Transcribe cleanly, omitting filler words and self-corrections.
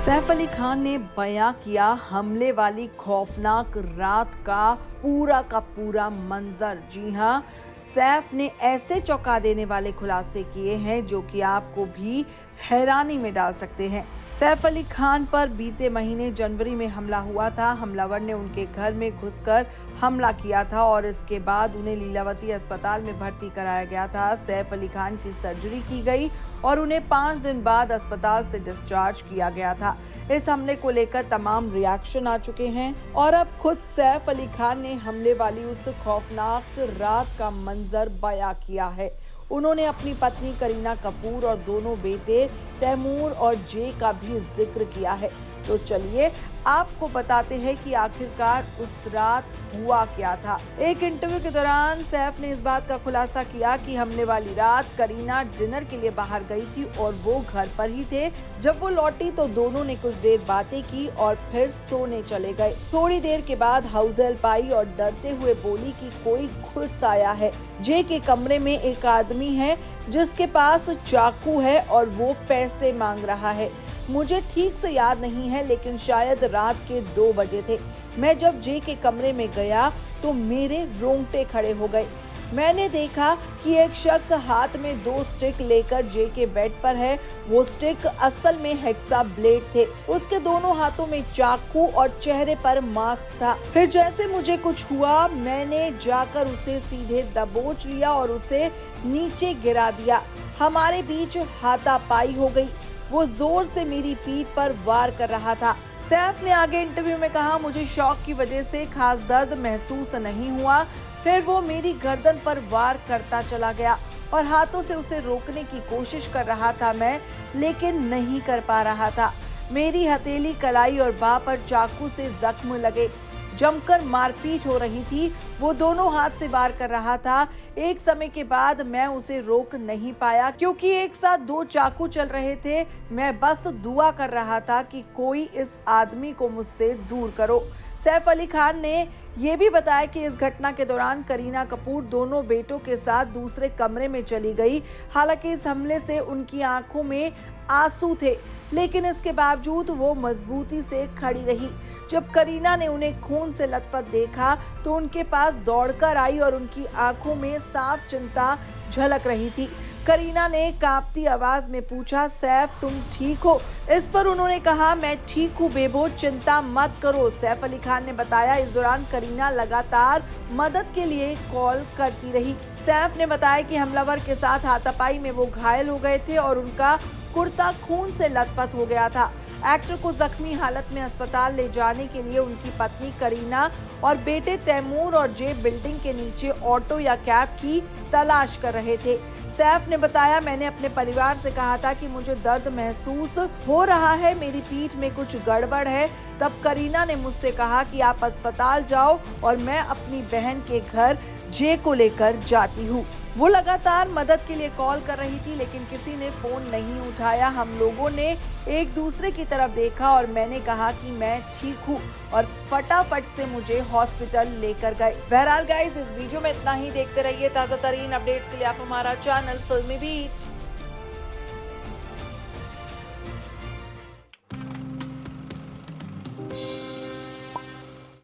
सैफ अली खान ने बयां किया हमले वाली खौफनाक रात का पूरा मंजर। जी हां, सैफ ने ऐसे चौंका देने वाले खुलासे किए हैं जो कि आपको भी हैरानी में डाल सकते हैं। सैफ अली खान पर बीते महीने जनवरी में हमला हुआ था। हमलावर ने उनके घर में घुसकर हमला किया था और इसके बाद उन्हें लीलावती अस्पताल में भर्ती कराया गया था। सैफ अली खान की सर्जरी की गई और उन्हें 5 दिन बाद अस्पताल से डिस्चार्ज किया गया था। इस हमले को लेकर तमाम रिएक्शन आ चुके हैं और अब खुद सैफ अली खान ने हमले वाली उस खौफनाक रात का मंजर बयां किया है। उन्होंने अपनी पत्नी करीना कपूर और दोनों बेटे तैमूर और जे का भी जिक्र किया है। तो चलिए आपको बताते हैं कि आखिरकार उस रात हुआ क्या था। एक इंटरव्यू के दौरान सैफ ने इस बात का खुलासा किया कि हमले वाली रात करीना डिनर के लिए बाहर गई थी और वो घर पर ही थे। जब वो लौटी तो दोनों ने कुछ देर बातें की और फिर सोने चले गए। थोड़ी देर के बाद हाउस हेल्प आई और डरते हुए बोली कि कोई घुस आया है। जे के कमरे में एक आदमी है जिसके पास चाकू है और वो पैसे मांग रहा है। मुझे ठीक से याद नहीं है, लेकिन शायद रात के 2 बजे थे। मैं जब जे के कमरे में गया तो मेरे रोंगटे खड़े हो गए। मैंने देखा कि एक शख्स हाथ में 2 स्टिक लेकर जे के बेड पर है। वो स्टिक असल में हेक्सा ब्लेड थे। उसके दोनों हाथों में चाकू और चेहरे पर मास्क था। फिर जैसे मुझे कुछ हुआ, मैंने जाकर उसे सीधे दबोच लिया और उसे नीचे गिरा दिया। हमारे बीच हाथापाई हो गई। वो जोर से मेरी पीठ पर वार कर रहा था। सैफ ने आगे इंटरव्यू में कहा, मुझे शॉक की वजह से खास दर्द महसूस नहीं हुआ। फिर वो मेरी गर्दन पर वार करता चला गया और हाथों से उसे रोकने की कोशिश कर रहा था मैं, लेकिन नहीं कर पा रहा था। मेरी हथेली, कलाई और बाह पर चाकू से जख्म लगे। जमकर मारपीट हो रही थी। वो दोनों हाथ से वार कर रहा था। एक समय के बाद मैं उसे रोक नहीं पाया क्योंकि एक साथ 2 चाकू चल रहे थे। मैं बस दुआ कर रहा था कि कोई इस आदमी को मुझसे दूर करो। सैफ अली खान ने ये भी बताया कि इस घटना के दौरान करीना कपूर दोनों बेटों के साथ दूसरे कमरे में चली गई। हालांकि इस हमले से उनकी आंखों में आंसू थे, लेकिन इसके बावजूद वो मजबूती से खड़ी रही। जब करीना ने उन्हें खून से लथपथ देखा तो उनके पास दौड़कर आई और उनकी आंखों में साफ चिंता झलक रही थी। करीना ने कांपती आवाज में पूछा, सैफ तुम ठीक हो? इस पर उन्होंने कहा, मैं ठीक हूँ बेबो, चिंता मत करो। सैफ अली खान ने बताया, इस दौरान करीना लगातार मदद के लिए कॉल करती रही। सैफ ने बताया कि हमलावर के साथ हाथापाई में वो घायल हो गए थे और उनका कुर्ता खून से लथपथ हो गया था। एक्टर को जख्मी हालत में अस्पताल ले जाने के लिए उनकी पत्नी करीना और बेटे तैमूर और जे बिल्डिंग के नीचे ऑटो या कैब की तलाश कर रहे थे। सैफ ने बताया, मैंने अपने परिवार से कहा था कि मुझे दर्द महसूस हो रहा है, मेरी पीठ में कुछ गड़बड़ है। तब करीना ने मुझसे कहा कि आप अस्पताल जाओ और मैं अपनी बहन के घर जे को लेकर जाती हूँ। वो लगातार मदद के लिए कॉल कर रही थी, लेकिन किसी ने फोन नहीं उठाया। हम लोगों ने एक दूसरे की तरफ देखा और मैंने कहा कि मैं ठीक हूँ और फटाफट से मुझे हॉस्पिटल लेकर गए। बहरहाल गाइस, इस वीडियो में इतना ही। देखते रहिए ताज़ा तरीन अपडेट्स के लिए आप हमारा चैनल फिल्मी बीट।